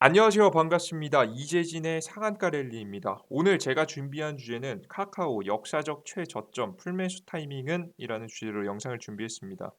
안녕하세요. 반갑습니다. 이재진의 상한가 랠리입니다. 오늘 제가 준비한 주제는 카카오 역사적 최저점 풀매수 타이밍은 이라는 주제로 영상을 준비했습니다.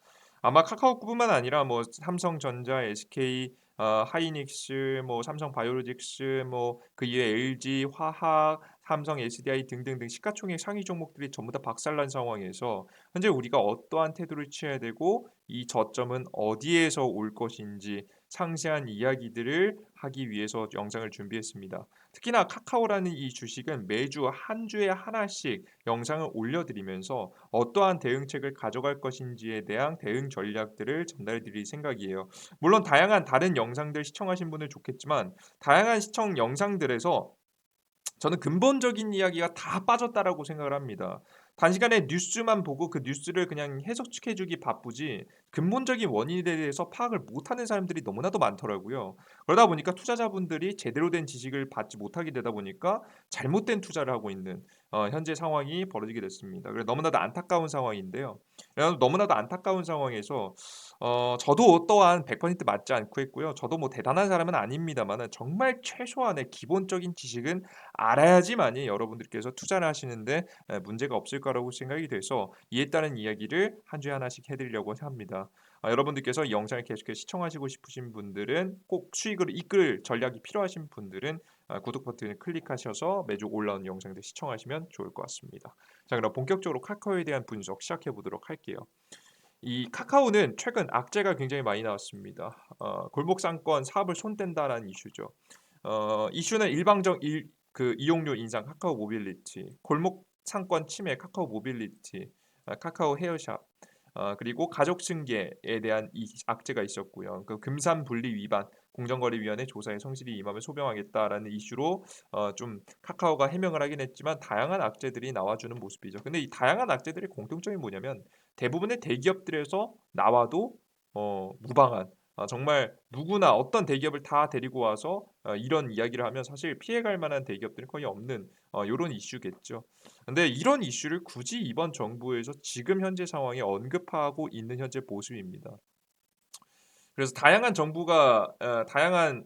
아마 카카오뿐만 아니라 뭐 삼성전자, SK, 하이닉스, 뭐 삼성바이오로직스, 뭐 그 이외 LG, 화학, 삼성 SDI 등등등 시가총액 상위 종목들이 전부 다 박살난 상황에서 현재 우리가 어떠한 태도를 취해야 되고 이 저점은 어디에서 올 것인지 상세한 이야기들을 하기 위해서 영상을 준비했습니다. 특히나 카카오라는 이 주식은 매주 한 주에 하나씩 영상을 올려드리면서 어떠한 대응책을 가져갈 것인지에 대한 대응 전략들을 전달해 드릴 생각이에요. 물론 다양한 다른 영상들 시청하신 분들 좋겠지만 다양한 시청 영상들에서 저는 근본적인 이야기가 다 빠졌다라고 생각을 합니다. 단시간에 뉴스만 보고 그 뉴스를 그냥 해석해 주기 바쁘지 근본적인 원인에 대해서 파악을 못하는 사람들이 너무나도 많더라고요. 그러다 보니까 투자자분들이 제대로 된 지식을 받지 못하게 되다 보니까 잘못된 투자를 하고 있는 현재 상황이 벌어지게 됐습니다. 그래서 너무나도 안타까운 상황인데요. 너무나도 안타까운 상황에서 저도 또한 100% 맞지 않고 했고요. 저도 뭐 대단한 사람은 아닙니다만은 정말 최소한의 기본적인 지식은 알아야지만이 여러분들께서 투자를 하시는데 문제가 없을 거라고 생각이 돼서 이에 따른 이야기를 한 주에 하나씩 해 드리려고 합니다. 여러분들께서 이 영상을 계속해서 시청하시고 싶으신 분들은 꼭 수익을 이끌 전략이 필요하신 분들은 구독 버튼을 클릭하셔서 매주 올라오는 영상들 시청하시면 좋을 것 같습니다. 자, 그럼 본격적으로 카카오에 대한 분석 시작해 보도록 할게요. 이 카카오는 최근 악재가 굉장히 많이 나왔습니다. 골목상권 사업을 손댄다라는 이슈죠. 이슈는 그 이용료 인상 카카오 모빌리티, 골목 상권 침해 카카오 모빌리티, 카카오 헤어샵, 그리고 가족 승계에 대한 이 악재가 있었고요. 그 금산 분리 위반 공정거래위원회 조사에 성실히 임하면 소명하겠다라는 이슈로 좀 카카오가 해명을 하긴 했지만 다양한 악재들이 나와주는 모습이죠. 근데 이 다양한 악재들의 공통점이 뭐냐면 대부분의 대기업들에서 나와도 무방한 정말 누구나 어떤 대기업을 다 데리고 와서 이런 이야기를 하면 사실 피해갈 만한 대기업들은 거의 없는 요런 이슈겠죠. 근데 이런 이슈를 굳이 이번 정부에서 지금 현재 상황에 언급하고 있는 현재 모습입니다. 그래서 정부가 다양한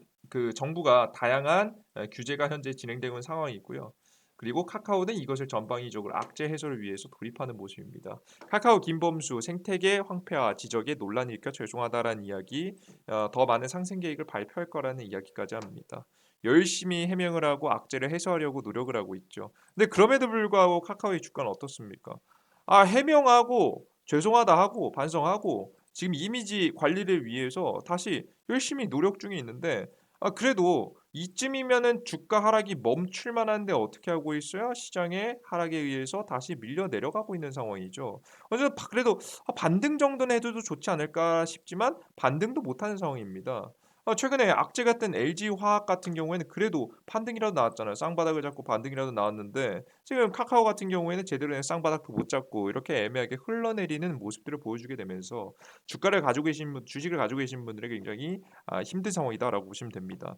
규제가 현재 진행되고 있는 상황이 있고요. 그리고 카카오는 이것을 전방위적으로 악재 해소를 위해서 돌입하는 모습입니다. 카카오 김범수 생태계 황폐화 지적에 논란이 일으켜 죄송하다라는 이야기, 더 많은 상생 계획을 발표할 거라는 이야기까지 합니다. 열심히 해명을 하고 악재를 해소하려고 노력을 하고 있죠. 근데 그럼에도 불구하고 카카오의 주가는 어떻습니까? 해명하고 죄송하다 하고 반성하고 지금 이미지 관리를 위해서 다시 열심히 노력 중에 있는데 그래도 이쯤이면은 주가 하락이 멈출 만한데 어떻게 하고 있어요? 시장의 하락에 의해서 다시 밀려 내려가고 있는 상황이죠. 그래서 그래도 반등 정도는 해도 좋지 않을까 싶지만 반등도 못하는 상황입니다. 최근에 악재 같은 LG화학 같은 경우에는 그래도 반등이라도 나왔잖아요. 쌍바닥을 잡고 반등이라도 나왔는데 지금 카카오 같은 경우에는 제대로 된 쌍바닥도 못 잡고 이렇게 애매하게 흘러내리는 모습들을 보여주게 되면서 주식을 가지고 계신 분들에게 굉장히 힘든 상황이다라고 보시면 됩니다.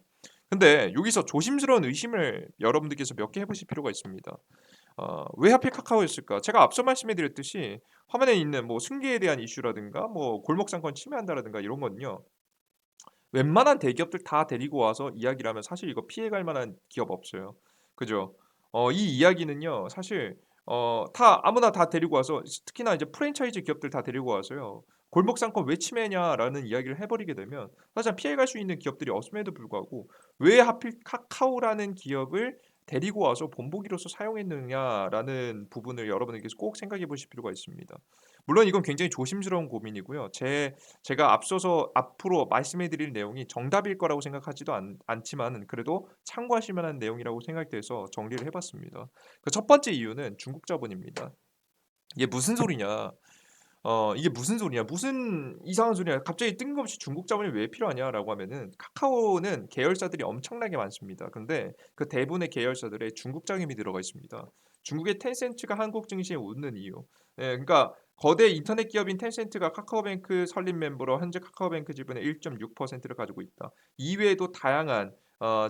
근데 여기서 조심스러운 의심을 여러분들께서 몇 개 해보실 필요가 있습니다. 왜 하필 카카오였을까? 제가 앞서 말씀해드렸듯이 화면에 있는 뭐 승계에 대한 이슈라든가 뭐 골목상권 침해한다라든가 이런 거는요. 웬만한 대기업들 다 데리고 와서 이야기를 하면 사실 이거 피해갈 만한 기업 없어요. 그죠? 이 이야기는요. 사실 다 아무나 다 데리고 와서 특히나 이제 프랜차이즈 기업들 다 데리고 와서요. "골목 상권 왜 침해냐?"라는 이야기를 해 버리게 되면 사실 피해갈 수 있는 기업들이 없음에도 불구하고 왜 하필 카카오라는 기업을 데리고 와서 본보기로서 사용했느냐라는 부분을 여러분들께서 꼭 생각해 보실 필요가 있습니다. 물론 이건 굉장히 조심스러운 고민이고요. 제가 앞서서 앞으로 말씀해 드릴 내용이 정답일 거라고 생각하지도 않지만은 그래도 참고하실 만한 내용이라고 생각돼서 정리를 해 봤습니다. 그 첫 번째 이유는 중국 자본입니다. 이게 무슨 소리냐? 이게 무슨 소리냐? 무슨 이상한 소리냐? 갑자기 뜬금없이 중국 자본이 왜 필요하냐라고 하면은 카카오는 계열사들이 엄청나게 많습니다. 근데 그 대부분의 계열사들에 중국 자금이 들어가 있습니다. 중국의 텐센트가 한국 증시에 오르는 이유. 예, 그러니까 거대 인터넷 기업인 텐센트가 카카오뱅크 설립 멤버로 현재 카카오뱅크 지분의 1.6%를 가지고 있다. 이외에도 다양한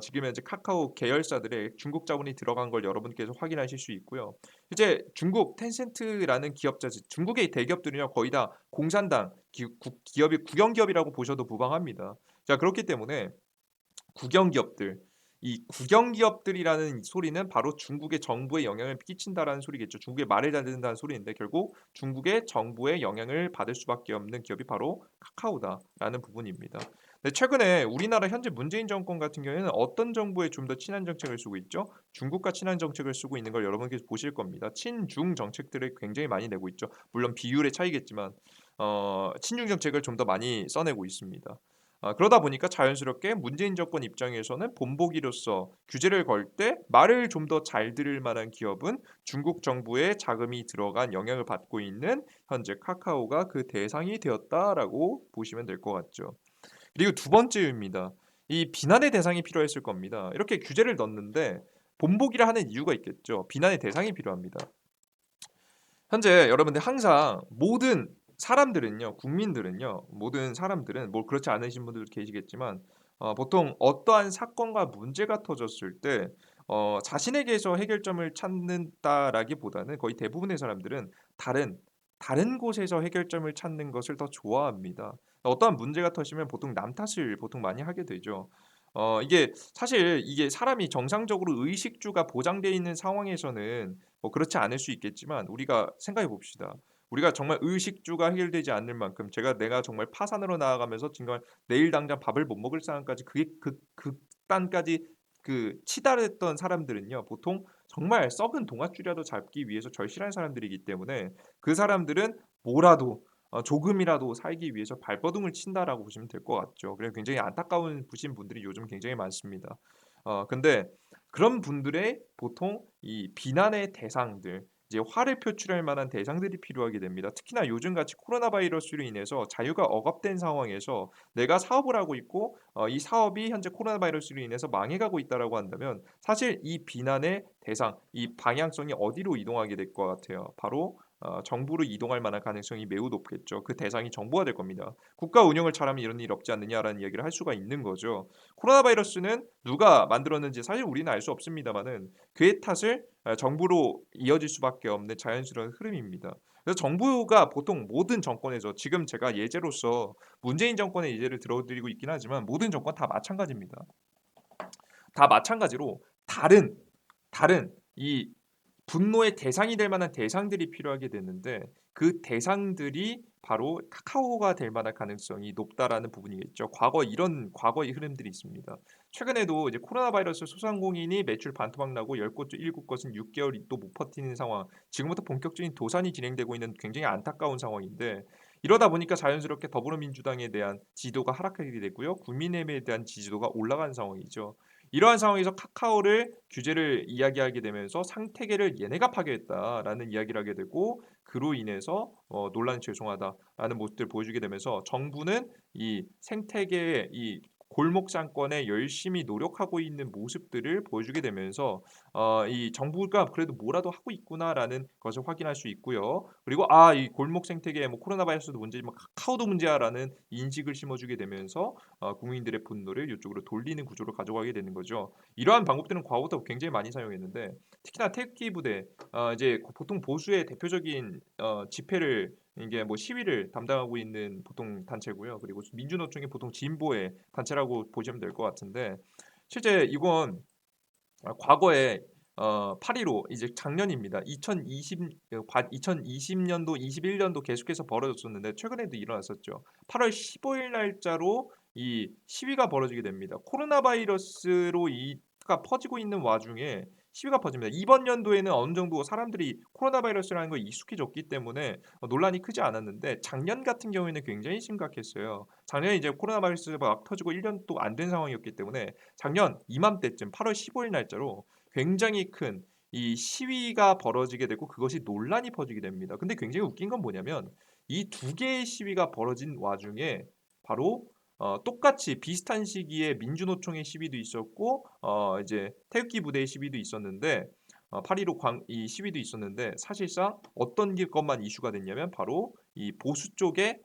지금 현재 카카오 계열사들의 중국 자본이 들어간 걸 여러분께서 확인하실 수 있고요. 이제 중국 텐센트라는 기업자 중국의 대기업들은요 거의 다 공산당 기업이 국영 기업이라고 보셔도 무방합니다. 자 그렇기 때문에 국영 기업들. 이 국영 기업들이라는 소리는 바로 중국의 정부에 영향을 끼친다라는 소리겠죠. 중국의 말을 잘 듣는다는 소리인데 결국 중국의 정부의 영향을 받을 수밖에 없는 기업이 바로 카카오다라는 부분입니다. 네, 최근에 우리나라 현재 문재인 정권 같은 경우에는 어떤 정부에 좀 더 친한 정책을 쓰고 있죠? 중국과 친한 정책을 쓰고 있는 걸 여러분께서 보실 겁니다. 친중 정책들을 굉장히 많이 내고 있죠. 물론 비율의 차이겠지만 친중 정책을 좀 더 많이 써내고 있습니다. 그러다 보니까 자연스럽게 문재인 정권 입장에서는 본보기로서 규제를 걸 때 말을 좀 더 잘 들을 만한 기업은 중국 정부의 자금이 들어간 영향을 받고 있는 현재 카카오가 그 대상이 되었다라고 보시면 될 것 같죠. 그리고 두 번째입니다. 이 비난의 대상이 필요했을 겁니다. 이렇게 규제를 넣는데 본보기를 하는 이유가 있겠죠. 비난의 대상이 필요합니다. 현재 여러분들 항상 모든 사람들은요, 국민들은요, 모든 사람들은 뭐 그렇지 않으신 분들도 계시겠지만 보통 어떠한 사건과 문제가 터졌을 때 자신에게서 해결점을 찾는다라기보다는 거의 대부분의 사람들은 다른 다른 곳에서 해결점을 찾는 것을 더 좋아합니다. 어떠한 문제가 터지면 보통 남 탓을 보통 많이 하게 되죠. 이게 사실 이게 사람이 정상적으로 의식주가 보장되어 있는 상황에서는 뭐 그렇지 않을 수 있겠지만 우리가 생각해 봅시다. 우리가 정말 의식주가 해결되지 않는 만큼 내가 정말 파산으로 나아가면서 정말 내일 당장 밥을 못 먹을 상황까지 그게 극단까지 치달았던 사람들은요. 보통 정말 썩은 동아줄이라도 잡기 위해서 절실한 사람들이기 때문에 그 사람들은 뭐라도 조금이라도 살기 위해서 발버둥을 친다라고 보시면 될 것 같죠. 그래서 굉장히 안타까운 부신 분들이 요즘 굉장히 많습니다. 근데 그런 분들의 보통 이 비난의 대상들 이제 화를 표출할 만한 대상들이 필요하게 됩니다. 특히나 요즘같이 코로나 바이러스로 인해서 자유가 억압된 상황에서 내가 사업을 하고 있고 이 사업이 현재 코로나 바이러스로 인해서 망해가고 있다라고 한다면 사실 이 비난의 대상, 이 방향성이 어디로 이동하게 될 것 같아요. 바로 정부로 이동할 만한 가능성이 매우 높겠죠. 그 대상이 정부가 될 겁니다. 국가 운영을 잘하면 이런 일 없지 않느냐라는 이야기를 할 수가 있는 거죠. 코로나 바이러스는 누가 만들었는지 사실 우리는 알 수 없습니다만은 그의 탓을 정부로 이어질 수밖에 없는 자연스러운 흐름입니다. 그래서 정부가 보통 모든 정권에서 지금 제가 예제로서 문재인 정권의 예제를 들어드리고 있긴 하지만 모든 정권 다 마찬가지입니다. 다 마찬가지로 다른 이 분노의 대상이 될 만한 대상들이 필요하게 됐는데 그 대상들이 바로 카카오가 될 만한 가능성이 높다라는 부분이겠죠. 이런 과거의 흐름들이 있습니다. 최근에도 이제 코로나 바이러스 소상공인이 매출 반토막 나고 10곳 중 7곳은 6개월이 또 못 버티는 상황. 지금부터 본격적인 도산이 진행되고 있는 굉장히 안타까운 상황인데 이러다 보니까 자연스럽게 더불어민주당에 대한 지지도가 하락하게 되고요. 국민의힘에 대한 지지도가 올라간 상황이죠. 이러한 상황에서 카카오를 규제를 이야기하게 되면서 "상태계를 얘네가 파괴했다."라는 이야기를 하게 되고 그로 인해서 "논란이 죄송하다."라는 모습들을 보여주게 되면서 정부는 이 생태계의 이 골목 상권에 열심히 노력하고 있는 모습들을 보여주게 되면서 이 '정부가 그래도 뭐라도 하고 있구나.'라는 것을 확인할 수 있고요. 그리고 '아 이 골목 생태계 뭐 코로나 바이러스도 문제지만 카카오도 문제야.'라는 인식을 심어주게 되면서 국민들의 분노를 이쪽으로 돌리는 구조로 가져가게 되는 거죠. 이러한 방법들은 과거부터 굉장히 많이 사용했는데 특히나 태극기 부대 이제 보통 보수의 대표적인 집회를 이게 뭐 시위를 담당하고 있는 보통 단체고요. 그리고 민주노총이 보통 진보의 단체라고 보시면 될 것 같은데 실제 이건 과거에 8.15 이제 작년입니다. 2020년도 21년도 계속해서 벌어졌었는데 최근에도 일어났었죠. 8월 15일 날짜로 이 시위가 벌어지게 됩니다. 코로나 바이러스로 이가 퍼지고 있는 와중에 시위가 퍼집니다. 이번 연도에는 어느 정도 사람들이 코로나 바이러스라는 거에 익숙해졌기 때문에 논란이 크지 않았는데 작년 같은 경우에는 굉장히 심각했어요. 작년에 이제 코로나 바이러스가 막 터지고 1년도 안 된 상황이었기 때문에 작년 이맘때쯤 8월 15일 날짜로 굉장히 큰 이 시위가 벌어지게 되고 그것이 논란이 퍼지게 됩니다. 근데 굉장히 웃긴 건 뭐냐면 이 두 개의 시위가 벌어진 와중에 바로 똑같이 비슷한 시기에 민주노총의 시위도 있었고 이제 태극기 부대의 시위도 있었는데 8.15 이 시위도 있었는데 사실상 어떤 것만 이슈가 됐냐면 바로 이 보수 쪽의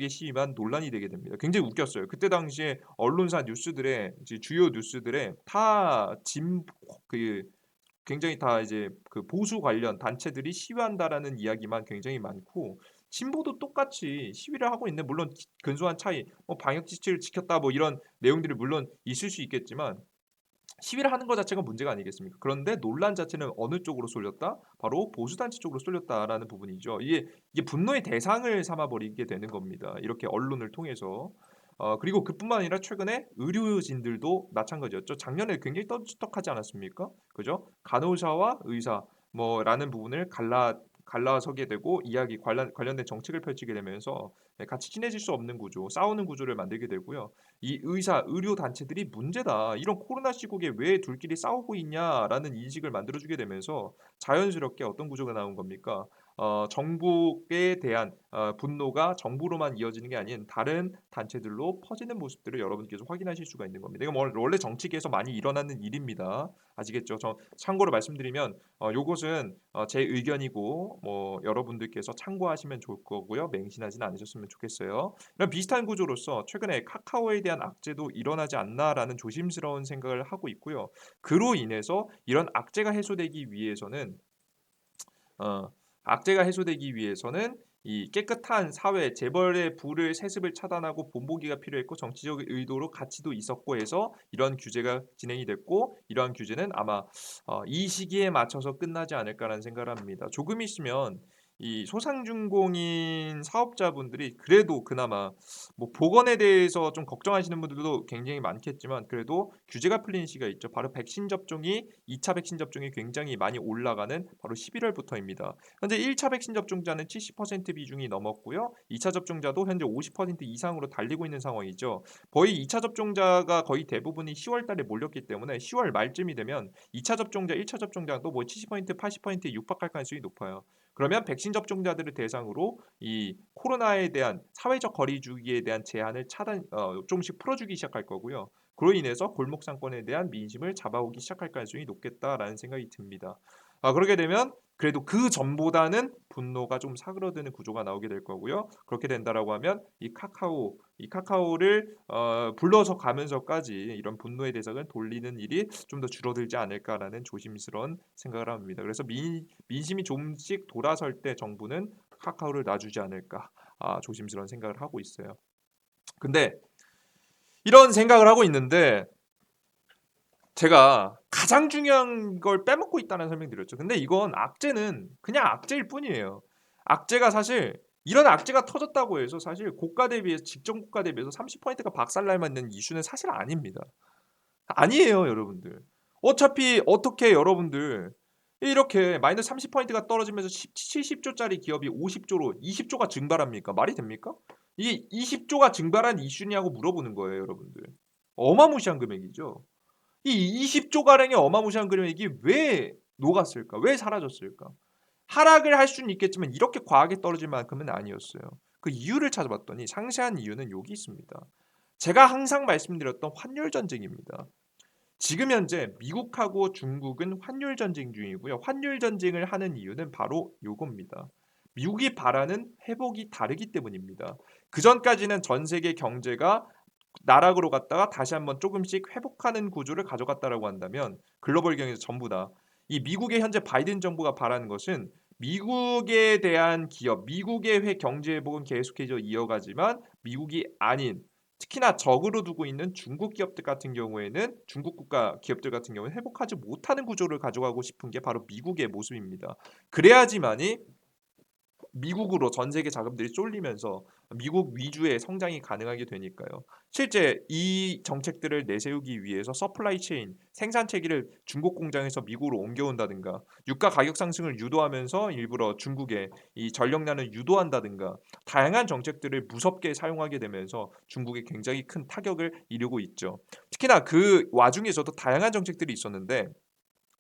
시위만 논란이 되게 됩니다. 굉장히 웃겼어요. 그때 당시에 언론사 뉴스들에 이제 주요 뉴스들에 다 진 그 굉장히 다 이제 그 보수 관련 단체들이 시위한다라는 이야기만 굉장히 많고 진보도 똑같이 시위를 하고 있는 물론 근소한 차이 뭐 방역 지침을 지켰다 뭐 이런 내용들이 물론 있을 수 있겠지만 시위를 하는 것 자체가 문제가 아니겠습니까? 그런데 논란 자체는 어느 쪽으로 쏠렸다? 바로 보수단체 쪽으로 쏠렸다라는 부분이죠. 이게 분노의 대상을 삼아 버리게 되는 겁니다. 이렇게 언론을 통해서. 그리고 그뿐만 아니라 최근에 의료진들도 마찬가지였죠. 작년에 굉장히 떠들썩하지 않았습니까? 그죠? 간호사와 의사 뭐라는 부분을 갈라서게 되고 이야기 관련된 정책을 펼치게 되면서 같이 친해질 수 없는 구조, 싸우는 구조를 만들게 되고요. 이 의료 단체들이 문제다. 이런 코로나 시국에 왜 둘끼리 싸우고 있냐라는 인식을 만들어주게 되면서 자연스럽게 어떤 구조가 나온 겁니까? 정부에 대한 분노가 정부로만 이어지는 게 아닌 다른 단체들로 퍼지는 모습들을 여러분께서 확인하실 수가 있는 겁니다. 이건 원래 정치계에서 많이 일어나는 일입니다. 아시겠죠? 참고로 말씀드리면 요것은 제 의견이고 뭐 여러분들께서 참고하시면 좋을 거고요. 맹신하지는 않으셨으면 좋겠어요. 이런 비슷한 구조로서 최근에 카카오에 대한 악재도 일어나지 않나라는 조심스러운 생각을 하고 있고요. 그로 인해서 이런 어, 악재가 해소되기 위해서는 이 깨끗한 사회, 재벌의 부를 세습을 차단하고 본보기가 필요했고 정치적 의도로 가치도 있었고 해서 이런 규제가 진행이 됐고 이러한 규제는 아마 이 시기에 맞춰서 끝나지 않을까라는 생각을 합니다. 조금 있으면 이 소상중공인 사업자분들이 그래도 그나마 뭐 보건에 대해서 좀 걱정하시는 분들도 굉장히 많겠지만 그래도 규제가 풀리는 시기가 있죠. 바로 2차 백신 접종이 굉장히 많이 올라가는 바로 11월부터입니다. 현재 1차 백신 접종자는 70% 비중이 넘었고요. 2차 접종자도 현재 50% 이상으로 달리고 있는 상황이죠. 거의 2차 접종자가 거의 대부분이 10월 달에 몰렸기 때문에 10월 말쯤이 되면 2차 접종자, 1차 접종자도 뭐 70%, 80%에 육박할 가능성이 높아요. 그러면 백신 접종자들을 대상으로 이 코로나에 대한 사회적 거리두기에 대한 제한을 조금씩 풀어주기 시작할 거고요. 그로 인해서 골목 상권에 대한 민심을 잡아오기 시작할 가능성이 높겠다라는 생각이 듭니다. 그렇게 되면 그래도 그 전보다는 분노가 좀 사그러드는 구조가 나오게 될 거고요. 그렇게 된다라고 하면 이 카카오를 불러서 가면서까지 이런 분노의 대상을 돌리는 일이 좀 더 줄어들지 않을까라는 조심스러운 생각을 합니다. 그래서 민심이 조금씩 돌아설 때 정부는 카카오를 놔주지 않을까 조심스러운 생각을 하고 있어요. 근데 이런 생각을 하고 있는데 제가 가장 중요한 걸 빼먹고 있다는 설명드렸죠. 근데 이건 악재는 그냥 악재일 뿐이에요. 악재가 사실 이런 악재가 터졌다고 해서 사실 고가 대비해서 직전 고가 대비해서 30%가 박살날 만한 이슈는 사실 아닙니다. 아니에요, 여러분들. 어차피 어떻게 여러분들 이렇게 마이너스 30%가 떨어지면서 70조짜리 기업이 50조로 20조가 증발합니까? 말이 됩니까? 이 20조가 증발한 이슈냐고 물어보는 거예요, 여러분들. 어마무시한 금액이죠. 이 20조 가량의 어마무시한 금액이 왜 녹았을까? 왜 사라졌을까? 하락을 할 수는 있겠지만 이렇게 과하게 떨어질 만큼은 아니었어요. 그 이유를 찾아봤더니 상세한 이유는 여기 있습니다. 제가 항상 말씀드렸던 환율 전쟁입니다. 지금 현재 미국하고 중국은 환율 전쟁 중이고요. 환율 전쟁을 하는 이유는 바로 요겁니다. 미국이 바라는 회복이 다르기 때문입니다. 그전까지는 전 세계 경제가 나락으로 갔다가 다시 한번 조금씩 회복하는 구조를 가져갔다라고 한다면 글로벌 경제에서 전부 다 이 미국의 현재 바이든 정부가 바라는 것은 미국에 대한 기업, 미국의 경제 회복은 계속해서 이어가지만 미국이 아닌 특히나 적으로 두고 있는 중국 기업들 같은 경우에는 중국 국가 기업들 같은 경우는 회복하지 못하는 구조를 가져가고 싶은 게 바로 미국의 모습입니다. 그래야지만이 미국으로 전 세계 자금들이 쏠리면서 미국 위주의 성장이 가능하게 되니까요. 실제 이 정책들을 내세우기 위해서 서플라이 체인, 생산 체계를 중국 공장에서 미국으로 옮겨온다든가 유가 가격 상승을 유도하면서 일부러 중국에 이 전력난을 유도한다든가 다양한 정책들을 무섭게 사용하게 되면서 중국에 굉장히 큰 타격을 이루고 있죠. 특히나 그 와중에서도 다양한 정책들이 있었는데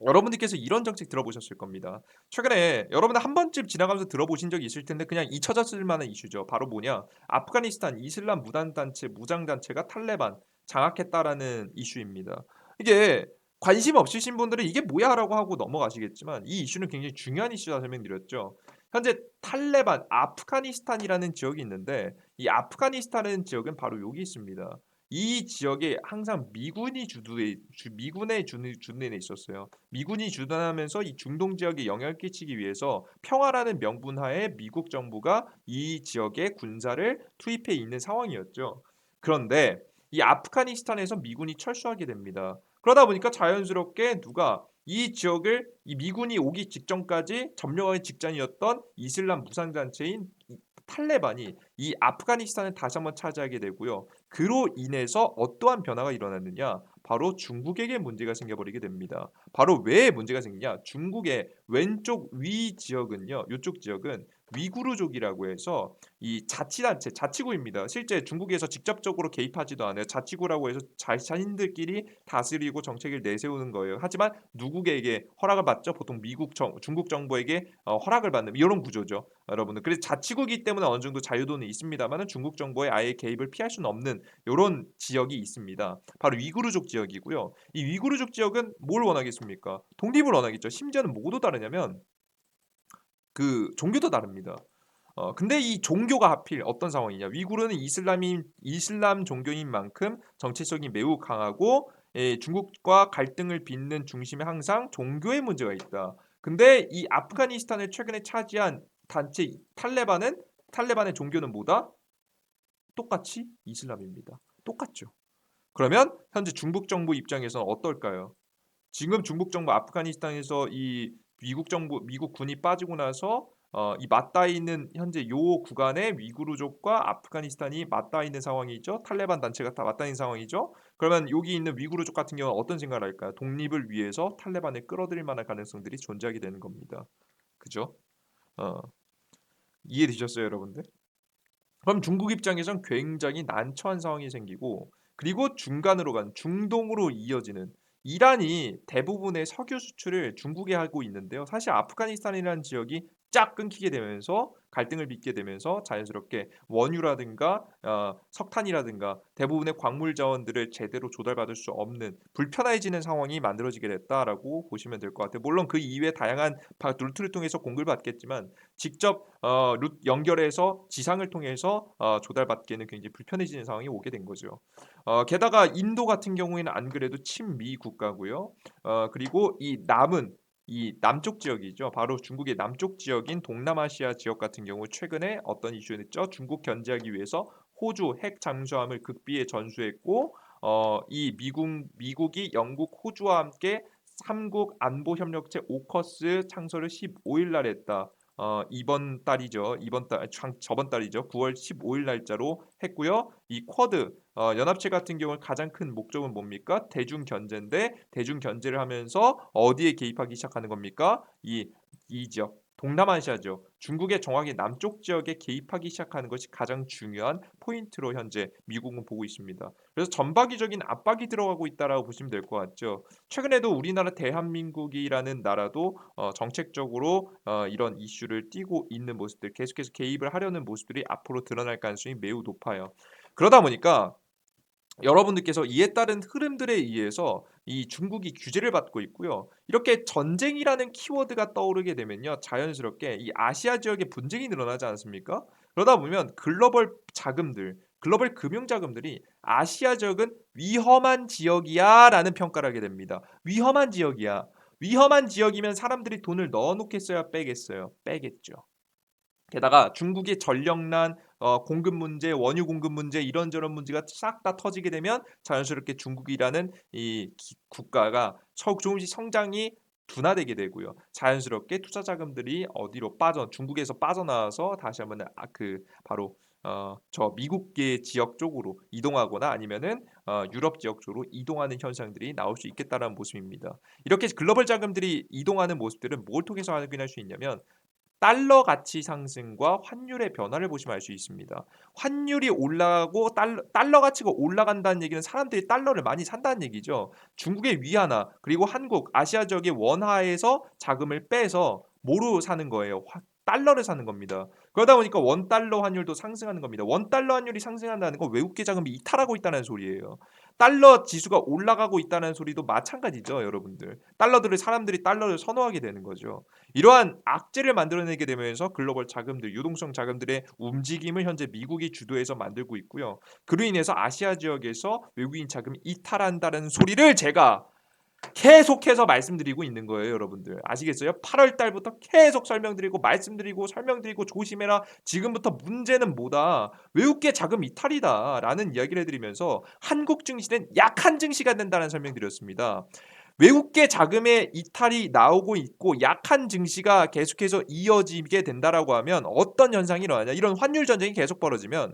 여러분들께서 이런 정책 들어보셨을 겁니다. 최근에 여러분 한 번쯤 지나가면서 들어보신 적이 있을 텐데 그냥 잊혀졌을 만한 이슈죠. 바로 뭐냐? 아프가니스탄 이슬람 무장단체가 탈레반 장악했다라는 이슈입니다. 이게 관심 없으신 분들은 이게 뭐야라고 하고 넘어가시겠지만 이 이슈는 굉장히 중요한 이슈다 설명드렸죠. 현재 탈레반 아프가니스탄이라는 지역이 있는데 이 아프가니스탄이라는 지역은 바로 여기 있습니다. 이 지역에 항상 미군의 주둔에 있었어요. 미군이 주둔하면서 이 중동 지역에 영향을 끼치기 위해서 평화라는 명분하에 미국 정부가 이 지역에 군사를 투입해 있는 상황이었죠. 그런데 이 아프가니스탄에서 미군이 철수하게 됩니다. 그러다 보니까 자연스럽게 누가 이 지역을 이 미군이 오기 직전까지 점령하기 직전이었던 이슬람 무장단체인 탈레반이 이 아프가니스탄을 다시 한번 차지하게 되고요. 그로 인해서 어떠한 변화가 일어났느냐? 바로 중국에게 문제가 생겨버리게 됩니다. 바로 왜 문제가 생기냐? 중국의 왼쪽 위 지역은요. 이쪽 지역은 위구르족이라고 해서 이 자치단체, 자치구입니다. 실제 중국에서 직접적으로 개입하지도 않아요. 자치구라고 해서 자신들끼리 다스리고 정책을 내세우는 거예요. 하지만 누구에게 허락을 받죠? 보통 중국 정부에게 허락을 받는 이런 구조죠. 여러분들. 그래서 자치구이기 때문에 어느 정도 자유도는 있습니다만은 중국 정부의 아예 개입을 피할 수는 없는 요런 지역이 있습니다. 바로 위구르족 지역이고요. 이 위구르족 지역은 뭘 원하겠습니까? 독립을 원하겠죠. 심지어는 뭐도 다르냐면 그 종교도 다릅니다. 근데 이 종교가 하필 어떤 상황이냐? 위구르는 이슬람 종교인 만큼 정체성이 매우 강하고 중국과 갈등을 빚는 중심에 항상 종교의 문제가 있다. 근데 이 아프가니스탄을 최근에 차지한 단체 탈레반의 종교는 뭐다? 똑같이 이슬람입니다. 똑같죠. 그러면 현재 중국 정부 입장에서는 어떨까요? 지금 중국 정부 아프가니스탄에서 이 미국 군이 빠지고 나서 이 맞닿아 있는 현재 요 구간에 위구르족과 아프가니스탄이 맞닿아 있는 상황이죠. 탈레반 단체가 다 맞닿아 있는 상황이죠. 그러면 여기 있는 위구르족 같은 경우는 어떤 생각을 할까요? 독립을 위해서 탈레반을 끌어들일 만한 가능성들이 존재하게 되는 겁니다. 그죠? 어, 이해되셨어요, 여러분들? 그럼 중국 입장에선 굉장히 난처한 상황이 생기고 그리고 중간으로 간 중동으로 이어지는 이란이 대부분의 석유 수출을 중국에 하고 있는데요. 사실 아프가니스탄이라는 지역이 쫙 끊기게 되면서 갈등을 빚게 되면서 자연스럽게 원유라든가 석탄이라든가 대부분의 광물 자원들을 제대로 조달받을 수 없는 불편해지는 상황이 만들어지게 됐다라고 보시면 될 것 같아요. 물론 그 이외에 다양한 루트를 통해서 공급을 받겠지만 직접 연결해서 지상을 통해서 조달받기에는 굉장히 불편해지는 상황이 오게 된 거죠. 게다가 인도 같은 경우에는 안 그래도 친미 국가고요. 그리고 이 남쪽 지역이죠. 바로 중국의 남쪽 지역인 동남아시아 지역 같은 경우 최근에 어떤 이슈를 했죠? 중국 견제하기 위해서 호주 핵 잠수함을 극비에 전수했고 이 미국이 영국, 호주와 함께 삼국 안보 협력체 오커스 창설을 15일 날 했다. 이번 달이죠. 저번 달이죠. 9월 15일 날짜로 했고요. 이 쿼드 연합체 같은 경우는 가장 큰 목적은 뭡니까? 대중 견제인데 대중 견제를 하면서 어디에 개입하기 시작하는 겁니까? 이 지역 동남아시아죠. 중국의 정확히 남쪽 지역에 개입하기 시작하는 것이 가장 중요한 포인트로 현재 미국은 보고 있습니다. 그래서 전방위적인 압박이 들어가고 있다라고 보시면 될 것 같죠. 최근에도 우리나라 대한민국이라는 나라도 정책적으로 이런 이슈를 띠고 있는 모습들 계속해서 개입을 하려는 모습들이 앞으로 드러날 가능성이 매우 높아요. 그러다 보니까 여러분들께서 이에 따른 흐름들에 의해서 이 중국이 규제를 받고 있고요. 이렇게 전쟁이라는 키워드가 떠오르게 되면요. 자연스럽게 이 아시아 지역에 분쟁이 늘어나지 않습니까? 그러다 보면 글로벌 금융 자금들이 아시아 지역은 위험한 지역이야라는 평가를 하게 됩니다. 위험한 지역이야. 위험한 지역이면 사람들이 돈을 넣어 놓겠어요, 빼겠어요? 빼겠죠. 게다가 중국의 전력난, 공급 문제, 원유 공급 문제 이런저런 문제가 싹 다 터지게 되면 자연스럽게 중국이라는 이 국가가 조금씩 성장이 둔화되게 되고요. 자연스럽게 투자 자금들이 어디로 중국에서 빠져나와서 다시 한번 바로 저 미국계 지역 쪽으로 이동하거나 아니면은 유럽 지역 쪽으로 이동하는 현상들이 나올 수 있겠다라는 모습입니다. 이렇게 글로벌 자금들이 이동하는 모습들은 뭘 통해서 확인할 수 있냐면 달러 가치 상승과 환율의 변화를 보시면 알 수 있습니다. 환율이 올라가고 달러 가치가 올라간다는 얘기는 사람들이 달러를 많이 산다는 얘기죠. 중국의 위안화 그리고 한국, 아시아 지역의 원화에서 자금을 빼서 뭐로 사는 거예요? 달러를 사는 겁니다. 그러다 보니까 원달러 환율도 상승하는 겁니다. 원달러 환율이 상승한다는 건 외국계 자금이 이탈하고 있다는 소리예요. 달러 지수가 올라가고 있다는 소리도 마찬가지죠, 여러분들. 사람들이 달러를 선호하게 되는 거죠. 이러한 악재를 만들어내게 되면서 글로벌 자금들, 유동성 자금들의 움직임을 현재 미국이 주도해서 만들고 있고요. 그로 인해서 아시아 지역에서 외국인 자금이 이탈한다는 소리를 제가 계속해서 말씀드리고 있는 거예요, 여러분들. 아시겠어요? 8월 달부터 계속 설명드리고 말씀드리고 설명드리고 조심해라. 지금부터 문제는 뭐다? 외국계 자금 이탈이다라는 이야기를 해드리면서 한국 증시는 약한 증시가 된다는 설명드렸습니다. 외국계 자금의 이탈이 나오고 있고 약한 증시가 계속해서 이어지게 된다라고 하면 어떤 현상이 일어나냐? 이런 환율 전쟁이 계속 벌어지면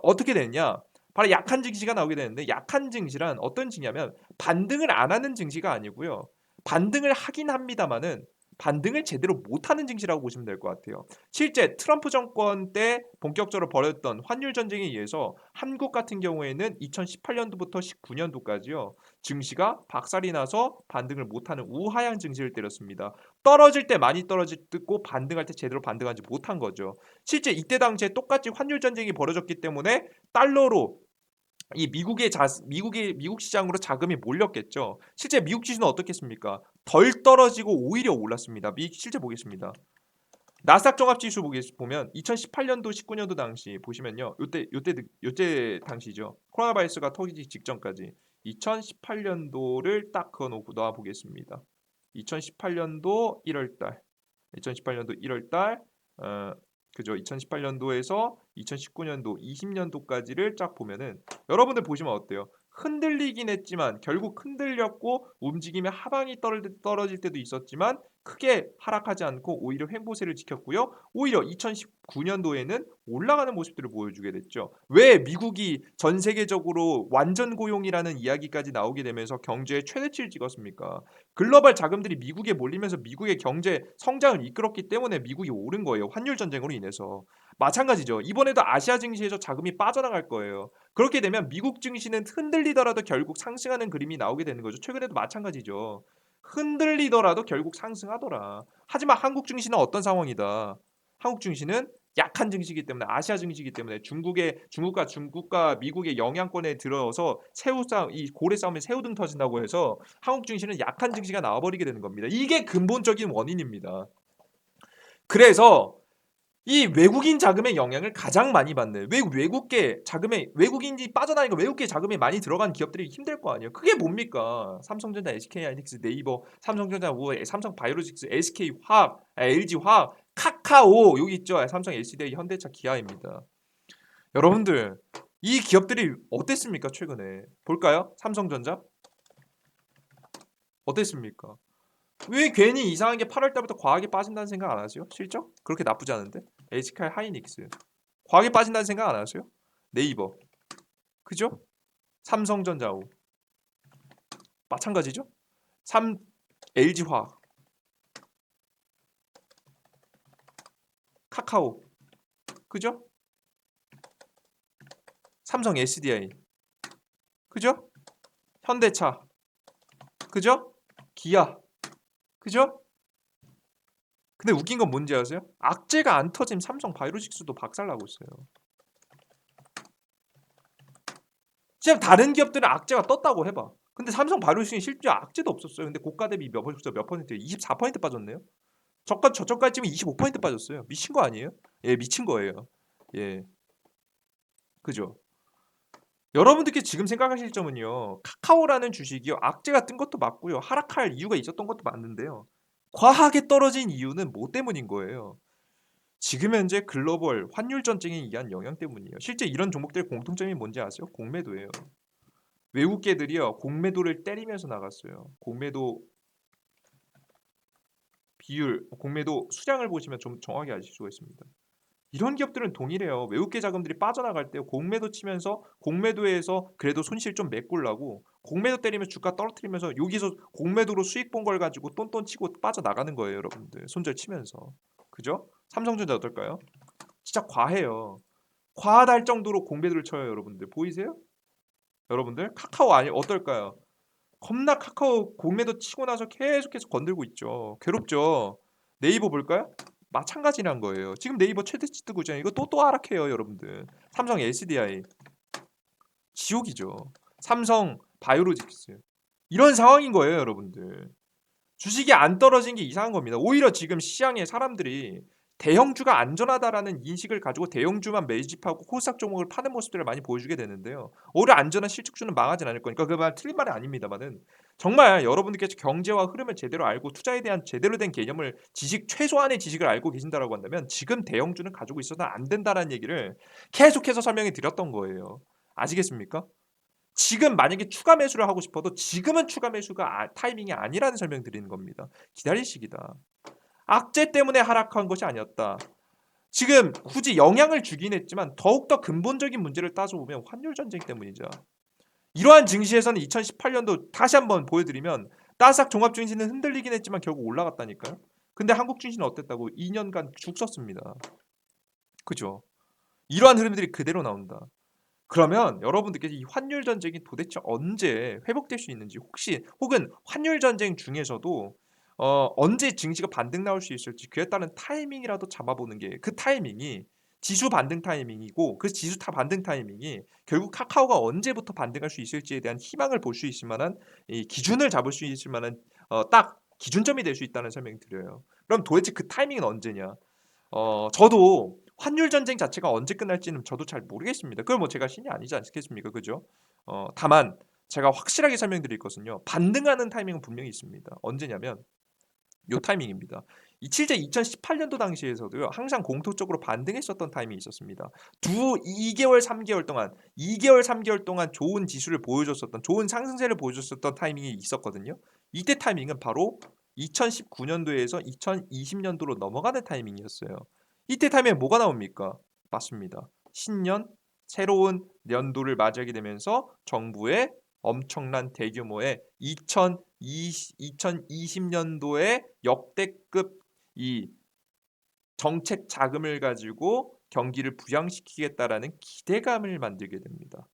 어떻게 되느냐? 바로 약한 증시가 나오게 되는데 약한 증시란 어떤 증시냐면 반등을 안 하는 증시가 아니고요. 반등을 하긴 합니다만은 반등을 제대로 못하는 증시라고 보시면 될 것 같아요. 실제 트럼프 정권 때 본격적으로 벌였던 환율 전쟁에 의해서 한국 같은 경우에는 2018년도부터 19년도까지요. 증시가 박살이 나서 반등을 못하는 우하향 증시를 때렸습니다. 떨어질 때 많이 떨어지고 반등할 때 제대로 반등하지 못한 거죠. 실제 이때 당시에 똑같이 환율 전쟁이 벌어졌기 때문에 달러로 이 미국 시장으로 자금이 몰렸겠죠. 실제 미국 지수는 어떻겠습니까? 덜 떨어지고 오히려 올랐습니다. 실제 보겠습니다. 나스닥 종합 지수 보면 2018년도 19년도 당시 보시면요. 요때 당시죠. 코로나 바이러스가 터지기 직전까지 2018년도를 딱 그어 놓고 놔 보겠습니다. 2018년도 1월 달. 2018년도 1월 달 그죠? 2018년도에서 2019년도, 20년도까지를 쫙 보면은 여러분들 보시면 어때요? 흔들리긴 했지만 결국 흔들렸고 움직임의 하방이 떨어질 때도 있었지만 크게 하락하지 않고 오히려 횡보세를 지켰고요. 오히려 2019년도에는 올라가는 모습들을 보여주게 됐죠. 왜 미국이 전 세계적으로 완전 고용이라는 이야기까지 나오게 되면서 경제의 최대치를 찍었습니까? 글로벌 자금들이 미국에 몰리면서 미국의 경제 성장을 이끌었기 때문에 미국이 오른 거예요. 환율 전쟁으로 인해서. 마찬가지죠. 이번에도 아시아 증시에서 자금이 빠져나갈 거예요. 그렇게 되면 미국 증시는 흔들리더라도 결국 상승하는 그림이 나오게 되는 거죠. 최근에도 마찬가지죠. 흔들리더라도 결국 상승하더라. 하지만 한국 증시는 어떤 상황이다. 한국 증시는 약한 증시이기 때문에 아시아 증시이기 때문에 중국과 미국의 영향권에 들어서 이 고래 싸움에 새우등 터진다고 해서 한국 증시는 약한 증시가 나와버리게 되는 겁니다. 이게 근본적인 원인입니다. 그래서 이 외국인 자금의 영향을 가장 많이 받는 외국인이 빠져나니까 외국계 자금이 많이 들어간 기업들이 힘들 거 아니에요. 그게 뭡니까? 삼성전자, SK하이닉스, 네이버, 삼성전자, 삼성바이오로직스, SK화학, LG화학, 카카오 여기 있죠. 삼성, LCD, 현대차, 기아입니다. 여러분들 이 기업들이 어땠습니까? 최근에 볼까요? 삼성전자 어땠습니까? 왜 괜히 이상한 게 8월 달부터 과하게 빠진다는 생각 안 하세요? 실적? 그렇게 나쁘지 않은데? LG칼 하이닉스 과하게 빠진다는 생각 안 하세요? 네이버 그죠? 삼성전자오 마찬가지죠? LG화학 카카오 그죠? 삼성 SDI 그죠? 현대차 그죠? 기아 그죠? 근데 웃긴 건 뭔지 아세요? 악재가 안 터진 삼성 바이오로직스도 박살나고 있어요. 지금 다른 기업들은 악재가 떴다고 해봐. 근데 삼성 바이오로직스는 실제 악재도 없었어요. 근데 고가 대비 몇 퍼센트? 24% 빠졌네요. 저점까지 찌면 25% 빠졌어요. 미친 거 아니에요? 예, 미친 거예요. 예, 그죠? 여러분들께 지금 생각하실 점은요. 카카오라는 주식이요. 악재가 뜬 것도 맞고요. 하락할 이유가 있었던 것도 맞는데요. 과하게 떨어진 이유는 뭐 때문인 거예요? 지금 현재 글로벌 환율 전쟁에 의한 영향 때문이에요. 실제 이런 종목들의 공통점이 뭔지 아세요? 공매도예요. 외국계들이요. 공매도를 때리면서 나갔어요. 공매도 비율, 공매도 수량을 보시면 좀 정확히 아실 수가 있습니다. 이런 기업들은 동일해요. 외국계 자금들이 빠져나갈 때 공매도 치면서 공매도에서 그래도 손실 좀 메꾸려고 공매도 때리면 주가 떨어뜨리면서 여기서 공매도로 수익 본 걸 가지고 똔똔 치고 빠져나가는 거예요, 여러분들. 손절 치면서. 그죠? 삼성전자 어떨까요? 진짜 과해요. 과하다 할 정도로 공매도를 쳐요, 여러분들. 보이세요? 여러분들 카카오 아니 어떨까요? 겁나 카카오 공매도 치고 나서 계속해서 건들고 있죠. 괴롭죠. 네이버 볼까요? 마찬가지란 거예요. 지금 네이버 최대치 뜨고 있잖아요. 이거 또 하락해요, 여러분들. 삼성 SDI 지옥이죠. 삼성 바이오로직스. 이런 상황인 거예요, 여러분들. 주식이 안 떨어진 게 이상한 겁니다. 오히려 지금 시장에 사람들이 대형주가 안전하다라는 인식을 가지고 대형주만 매집하고 코스닥 종목을 파는 모습들을 많이 보여주게 되는데요. 오히려 안전한 실적주는 망하진 않을 거니까 그 말 틀린 말이 아닙니다만은 정말 여러분들께서 경제와 흐름을 제대로 알고 투자에 대한 제대로 된 개념을 최소한의 지식을 알고 계신다라고 한다면 지금 대형주는 가지고 있어서는 안 된다라는 얘기를 계속해서 설명해 드렸던 거예요. 아시겠습니까? 지금 만약에 추가 매수를 하고 싶어도 지금은 추가 매수가 타이밍이 아니라는 설명 드리는 겁니다. 기다리시기다. 악재 때문에 하락한 것이 아니었다. 지금 굳이 영향을 주긴 했지만 더욱더 근본적인 문제를 따져보면 환율 전쟁 때문이죠. 이러한 증시에서는 2018년도 다시 한번 보여드리면 나스닥 종합 증시는 흔들리긴 했지만 결국 올라갔다니까요. 근데 한국 증시는 어땠다고? 2년간 죽 썼습니다. 그죠? 이러한 흐름들이 그대로 나온다. 그러면 여러분들께서 이 환율 전쟁이 도대체 언제 회복될 수 있는지 혹은 환율 전쟁 중에서도 언제 증시가 반등 나올 수 있을지 그에 따른 타이밍이라도 잡아보는 게 그 타이밍이 지수 반등 타이밍이고 그 지수 반등 타이밍이 결국 카카오가 언제부터 반등할 수 있을지에 대한 희망을 볼 수 있을 만한 이 기준을 잡을 수 있을 만한 딱 기준점이 될 수 있다는 설명을 드려요. 그럼 도대체 그 타이밍은 언제냐? 저도 환율 전쟁 자체가 언제 끝날지는 저도 잘 모르겠습니다. 그건 뭐 제가 신이 아니지 않겠습니까? 그죠? 다만 제가 확실하게 설명드릴 것은요. 반등하는 타이밍은 분명히 있습니다. 언제냐면 요 타이밍입니다. 실제 2018년도 당시에서도요. 항상 공통적으로 반등했었던 타이밍이 있었습니다. 2개월, 3개월 동안 2개월, 3개월 동안 좋은 지수를 보여줬었던 좋은 상승세를 보여줬었던 타이밍이 있었거든요. 이때 타이밍은 바로 2019년도에서 2020년도로 넘어가는 타이밍이었어요. 이때 타이밍에 뭐가 나옵니까? 맞습니다. 신년 새로운 연도를 맞이하게 되면서 정부의 엄청난 대규모의 2020년도에 역대급 이 정책 자금을 가지고 경기를 부양시키겠다라는 기대감을 만들게 됩니다.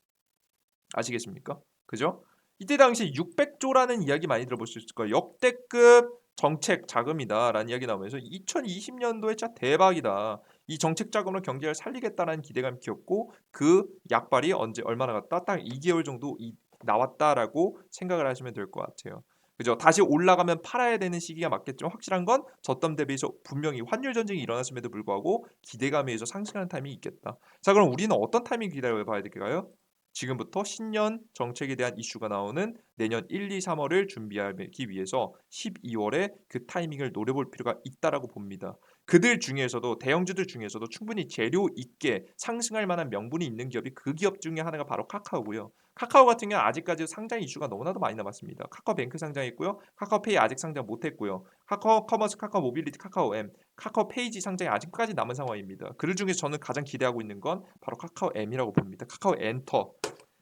아시겠습니까? 그죠? 이때 당시 600조라는 이야기 많이 들어보셨을 거예요. 역대급 정책 자금이다라는 이야기 나오면서 2020년도에 진짜 대박이다. 이 정책 자금으로 경제를 살리겠다라는 기대감이 키웠고 그 약발이 언제 얼마나 갔다? 딱 2개월 정도 나왔다라고 생각을 하시면 될 것 같아요. 그죠? 다시 올라가면 팔아야 되는 시기가 맞겠지만 확실한 건 저점 대비해서 분명히 환율 전쟁이 일어났음에도 불구하고 기대감에 의해서 상승하는 타이밍이 있겠다. 자, 그럼 우리는 어떤 타이밍 기다려 봐야 될까요? 지금부터 신년 정책에 대한 이슈가 나오는 내년 1, 2, 3월을 준비하기 위해서 12월에 그 타이밍을 노려볼 필요가 있다라고 봅니다. 그들 중에서도 대형주들 중에서도 충분히 재료 있게 상승할 만한 명분이 있는 기업이 그 기업 중에 하나가 바로 카카오고요. 카카오 같은 경우는 아직까지 상장 이슈가 너무나도 많이 남았습니다. 카카오뱅크 상장했고요. 카카오페이 아직 상장 못했고요. 카카오 커머스, 카카오 모빌리티, 카카오M, 카카오 페이지 상장이 아직까지 남은 상황입니다. 그 중에서 저는 가장 기대하고 있는 건 바로 카카오M이라고 봅니다. 카카오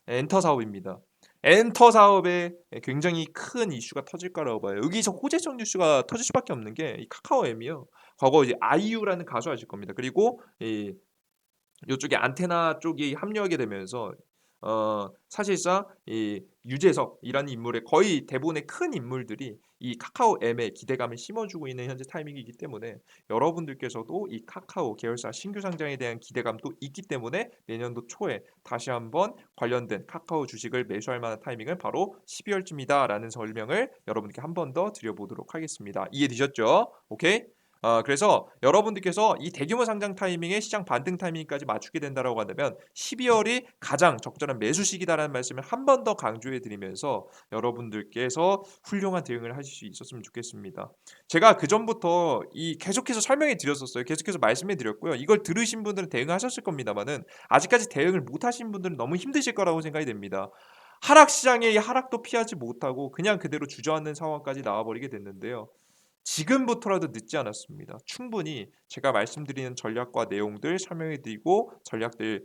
엔터 사업입니다. 엔터 사업에 굉장히 큰 이슈가 터질 거라고 봐요. 여기서 호재성 뉴스가 터질 수밖에 없는 게 이 카카오M이요. 과거 이제 아이유라는 가수 아실 겁니다. 그리고 이 요쪽에 안테나 쪽이 합류하게 되면서 사실상 이 유재석이라는 인물의 거의 대부분의 큰 인물들이 이 카카오엠에 기대감을 심어주고 있는 현재 타이밍이기 때문에 여러분들께서도 이 카카오 계열사 신규 상장에 대한 기대감도 있기 때문에 내년도 초에 다시 한번 관련된 카카오 주식을 매수할 만한 타이밍은 바로 12월쯤이다라는 설명을 여러분께 한 번 더 드려보도록 하겠습니다. 이해되셨죠? 오케이? 그래서 여러분들께서 이 대규모 상장 타이밍에 시장 반등 타이밍까지 맞추게 된다라고 한다면 12월이 가장 적절한 매수 시기다라는 말씀을 한 번 더 강조해 드리면서 여러분들께서 훌륭한 대응을 하실 수 있었으면 좋겠습니다. 제가 그 전부터 계속해서 설명해 드렸었어요. 계속해서 말씀해 드렸고요. 이걸 들으신 분들은 대응하셨을 겁니다만은 아직까지 대응을 못 하신 분들은 너무 힘드실 거라고 생각이 됩니다. 하락 시장의 하락도 피하지 못하고 그냥 그대로 주저앉는 상황까지 나와버리게 됐는데요. 지금부터라도 늦지 않았습니다. 충분히 제가 말씀드리는 전략과 내용들 설명해드리고 전략들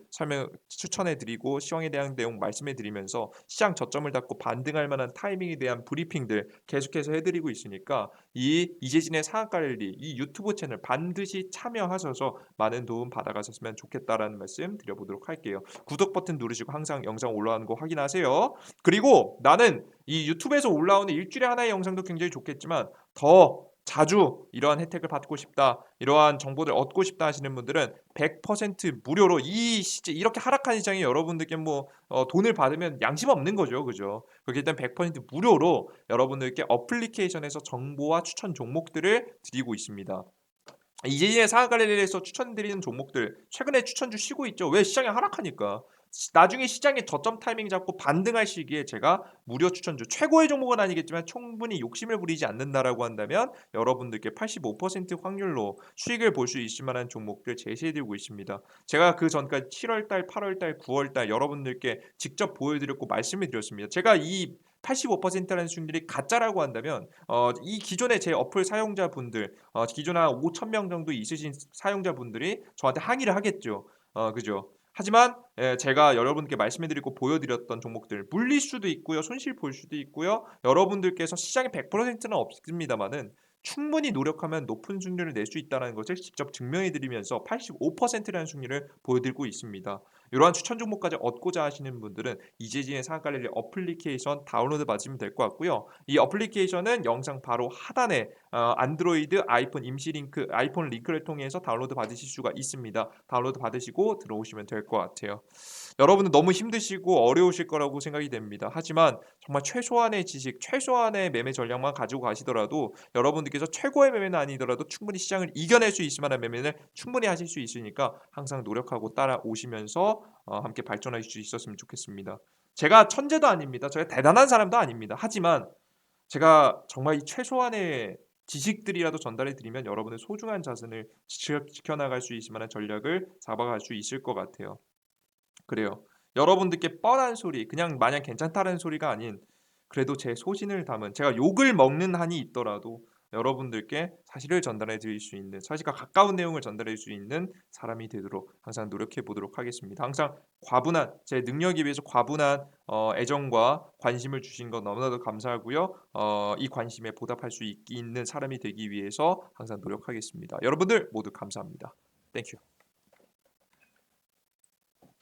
추천해드리고 시황에 대한 내용 말씀해드리면서 시장 저점을 닫고 반등할 만한 타이밍에 대한 브리핑들 계속해서 해드리고 있으니까 이 이재진의 상한가 랠리 이 유튜브 채널 반드시 참여하셔서 많은 도움 받아가셨으면 좋겠다라는 말씀 드려보도록 할게요. 구독 버튼 누르시고 항상 영상 올라오는 거 확인하세요. 그리고 나는 이 유튜브에서 올라오는 일주일에 하나의 영상도 굉장히 좋겠지만 더 자주 이러한 혜택을 받고 싶다, 이러한 정보를 얻고 싶다 하시는 분들은 100% 무료로 이렇게 하락한 시장에 여러분들께 뭐 돈을 받으면 양심 없는 거죠. 그죠? 그렇기 때문에 100% 무료로 여러분들께 어플리케이션에서 정보와 추천 종목들을 드리고 있습니다. 이재진의 상한가래리에서 추천드리는 종목들 최근에 추천주 쉬고 있죠. 왜? 시장이 하락하니까. 나중에 시장의 저점 타이밍 잡고 반등할 시기에 제가 무료 추천주, 최고의 종목은 아니겠지만 충분히 욕심을 부리지 않는다라고 한다면 여러분들께 85% 확률로 수익을 볼 수 있을 만한 종목들 제시해드리고 있습니다. 제가 그 전까지 7월달, 8월달, 9월달 여러분들께 직접 보여드렸고 말씀을 드렸습니다. 제가 이 85%라는 수익률이 가짜라고 한다면 이 기존의 제 어플 사용자분들, 기존 한 5천 명 정도 있으신 사용자분들이 저한테 항의를 하겠죠. 그죠. 하지만 제가 여러분께 말씀해드리고 보여드렸던 종목들 물릴 수도 있고요, 손실 볼 수도 있고요. 여러분들께서 시장의 100%는 없습니다만은 충분히 노력하면 높은 수익률을 낼 수 있다는 것을 직접 증명해드리면서 85%라는 수익률을 보여드리고 있습니다. 이러한 추천 종목까지 얻고자 하시는 분들은 이재진의 상한가래리 어플리케이션 다운로드 받으시면 될 것 같고요. 이 어플리케이션은 영상 바로 하단에 안드로이드, 아이폰 임시 링크, 아이폰 링크를 통해서 다운로드 받으실 수가 있습니다. 다운로드 받으시고 들어오시면 될 것 같아요. 여러분은 너무 힘드시고 어려우실 거라고 생각이 됩니다. 하지만 정말 최소한의 지식, 최소한의 매매 전략만 가지고 가시더라도 여러분들께서 최고의 매매는 아니더라도 충분히 시장을 이겨낼 수 있을 만한 매매를 충분히 하실 수 있으니까 항상 노력하고 따라오시면서 함께 발전하실 수 있었으면 좋겠습니다. 제가 천재도 아닙니다. 제가 대단한 사람도 아닙니다. 하지만 제가 정말 이 최소한의 지식들이라도 전달해 드리면 여러분의 소중한 자산을 지켜나갈 수 있을 만한 전략을 잡아갈 수 있을 것 같아요. 그래요. 여러분들께 뻔한 소리, 그냥 마냥 괜찮다는 소리가 아닌 그래도 제 소신을 담은, 제가 욕을 먹는 한이 있더라도 여러분들께 사실을 전달해 드릴 수 있는, 사실과 가까운 내용을 전달해 줄 수 있는 사람이 되도록 항상 노력해 보도록 하겠습니다. 항상 과분한, 제 능력에 비해서 과분한 애정과 관심을 주신 것 너무나도 감사하고요. 이 관심에 보답할 수 있는 사람이 되기 위해서 항상 노력하겠습니다. 여러분들 모두 감사합니다. 땡큐.